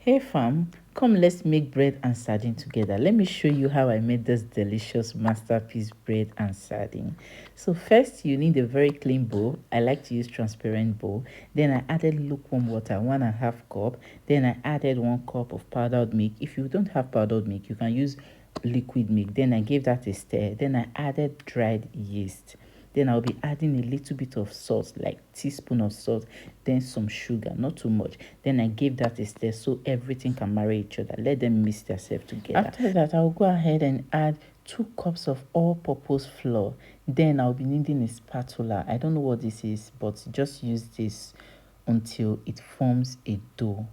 Hey fam, come let's make bread and sardine together. Let me show you how I made this delicious masterpiece bread and sardine. So first you need a very clean bowl. I like to use transparent bowl. Then I added lukewarm water, 1.5 cup. Then I added 1 cup of powdered milk. If you don't have powdered milk, you can use liquid milk. Then I gave that a stir. Then I added dried yeast. Then I'll be adding a little bit of salt, like teaspoon of salt, then some sugar, not too much. Then I gave that a stir so everything can marry each other. Let them mix themselves together. After that, I'll go ahead and add 2 cups of all-purpose flour. Then I'll be needing a spatula. I don't know what this is, but just use this until it forms a dough.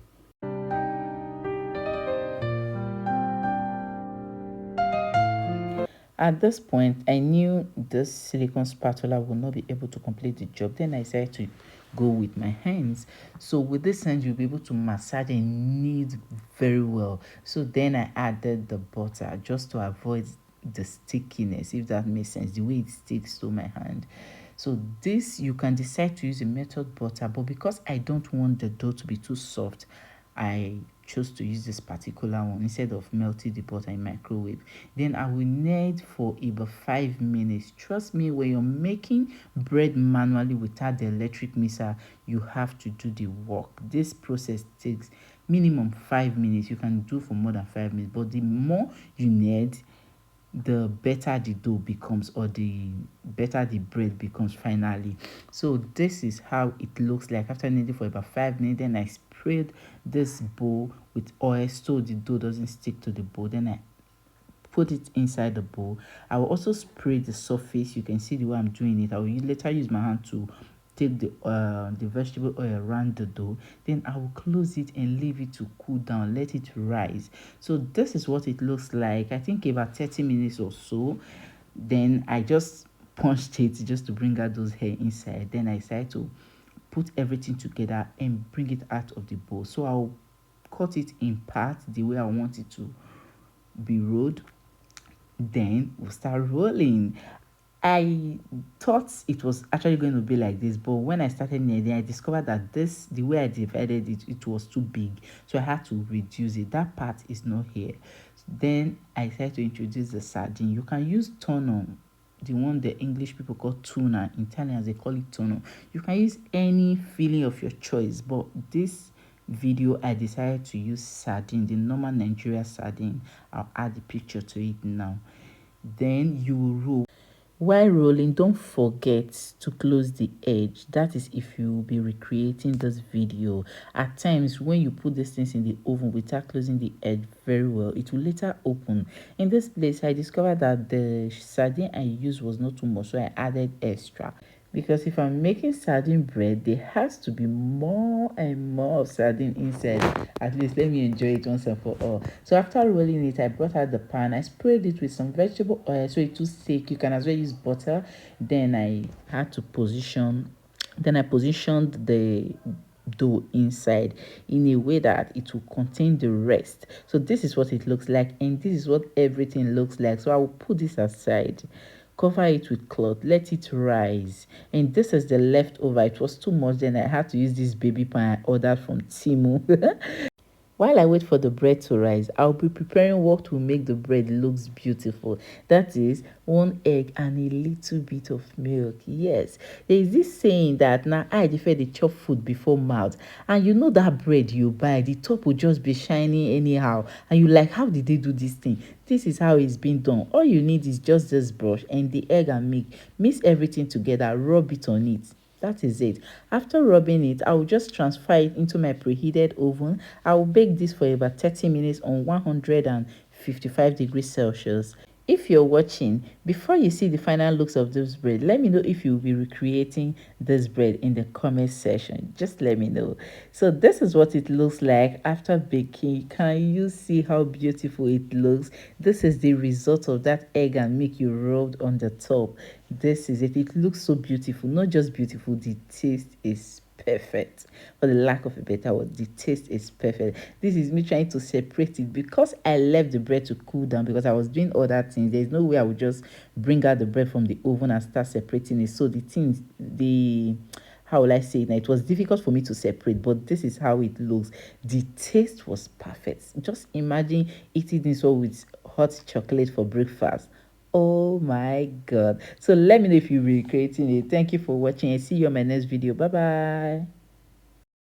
At this point, I knew this silicone spatula would not be able to complete the job. Then I decided to go with my hands. So with this hand, you'll be able to massage and knead very well. So then I added the butter just to avoid the stickiness, if that makes sense, the way it sticks to my hand. So this, you can decide to use a melted butter, but because I don't want the dough to be too soft, I chose to use this particular one instead of melting the butter in microwave. Then I will knead for about 5 minutes. Trust me, when you're making bread manually without the electric mixer, you have to do the work. This process takes minimum 5 minutes. You can do for more than 5 minutes, but the more you knead, the better the dough becomes, or the better the bread becomes finally. So this is how it looks like after kneading for about 5 minutes. Then I sprayed this bowl with oil so the dough doesn't stick to the bowl. Then I put it inside the bowl. I will also spray the surface. You can see the way I'm doing it. I will later use my hand to take the vegetable oil around the dough. Then I will close it and leave it to cool down, let it rise. So this is what it looks like. I think about 30 minutes or so. Then I just punched it just to bring out those hair inside. Then I decided to put everything together and bring it out of the bowl. So I'll cut it in parts the way I want it to be rolled. Then we'll start rolling. I thought it was actually going to be like this, but when I started kneading, I discovered that the way I divided it, it was too big, so I had to reduce it. That part is not here. Then I decided to introduce the sardine. You can use tuna, the one the English people call tuna. In Italians they call it tuna. You can use any filling of your choice, but this video I decided to use sardine, the normal Nigeria sardine. I'll add the picture to it now. Then you will roll. While rolling, don't forget to close the edge. That is if you will be recreating this video. At times, when you put these things in the oven without closing the edge very well, it will later open. In this place, I discovered that the sardine I used was not too much, so I added extra. Because if I'm making sardine bread, there has to be more and more of sardine inside. At least let me enjoy it once and for all. So after rolling it, I brought out the pan. I sprayed it with some vegetable oil so it will stick. You can as well use butter. Then I had to positioned the dough inside in a way that it will contain the rest. So this is what it looks like, and this is what everything looks like. So I will put this aside, cover it with cloth, let it rise. And this is the leftover. It was too much, then I had to use this baby pan I ordered from Timu. While I wait for the bread to rise, I'll be preparing what will make the bread looks beautiful. That is 1 egg and a little bit of milk. Yes, there is this saying that now I defer the chop food before mouth. And you know that bread you buy, the top will just be shining anyhow. And you like, how did they do this thing? This is how it's been done. All you need is just this brush and the egg and milk. Mix everything together, rub it on it. That is it. After rubbing it, I will just transfer it into my preheated oven. I will bake this for about 30 minutes on 155 degrees Celsius. If you're watching, before you see the final looks of this bread, let me know if you'll be recreating this bread in the comment section. Just let me know. So this is what it looks like after baking. Can you see how beautiful it looks? This is the result of that egg and milk you rubbed on the top. This is it. It looks so beautiful. Not just beautiful, the taste is perfect. For the lack of a better word, the taste is perfect. This is me trying to separate it because I left the bread to cool down because I was doing other things. There's no way I would just bring out the bread from the oven and start separating it. So the things, how will I say it now? It was difficult for me to separate, but this is how it looks. The taste was perfect. Just imagine eating this one with hot chocolate for breakfast. Oh my god. So let me know if you'll be creating it. Thank you for watching. I see you on my next video. Bye bye.